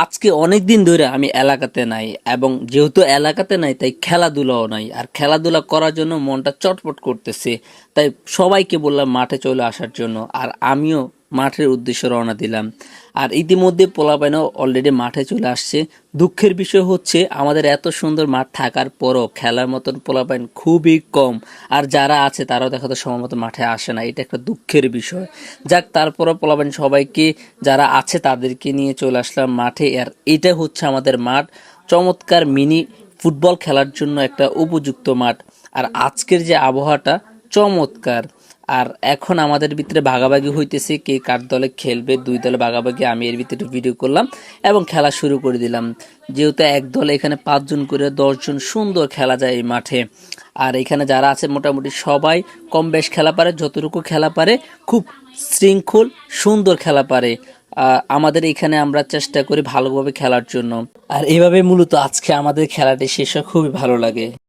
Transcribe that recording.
আজকে অনেক দিন ধরে আমি এলাকাতে নাই, এবং যেহেতু এলাকাতে নাই তাই খেলাধুলাও নাই। আর খেলাধুলা করার জন্য মনটা চটপট করতেছে, তাই সবাইকে বললাম মাঠে চলে আসার জন্য। আর আমিও মাঠের উদ্দেশ্যে রওনা দিলাম। আর ইতিমধ্যে পোলাপাইনও অলরেডি মাঠে চলে আসছে। দুঃখের বিষয় হচ্ছে আমাদের এত সুন্দর মাঠ থাকার পরও খেলার মতন পোলাপাইন খুবই কম। আর যারা আছে তারাও দেখা যায় সময় মতো মাঠে আসে না, এটা একটা দুঃখের বিষয়। যাক, তারপরও পোলাপাইন সবাইকে যারা আছে তাদেরকে নিয়ে চলে আসলাম মাঠে। আর এটা হচ্ছে আমাদের মাঠ, চমৎকার মিনি ফুটবল খেলার জন্য একটা উপযুক্ত মাঠ। আর আজকের যে আবহাওয়াটা চমৎকার। আর এখন আমাদের ভিতরে ভাগাভাগি হইতেছে কে কার দলে খেলবে, দুই দলে ভাগাভাগি। আমি এর ভিতরে ভিডিও করলাম এবং খেলা শুরু করে দিলাম। যেহেতু এক দলে এখানে 5 জন করে 10 জন সুন্দর খেলা যায় এই মাঠে। আর এখানে যারা আছে মোটামুটি সবাই কম বেশ খেলা পারে, যতটুকু খেলা পারে খুব শৃঙ্খল সুন্দর খেলা পারে। আমাদের এখানে আমরা চেষ্টা করি ভালোভাবে খেলার জন্য। আর এভাবে মূলত আজকে আমাদের খেলাটি শেষ হয়, খুবই ভালো লাগে।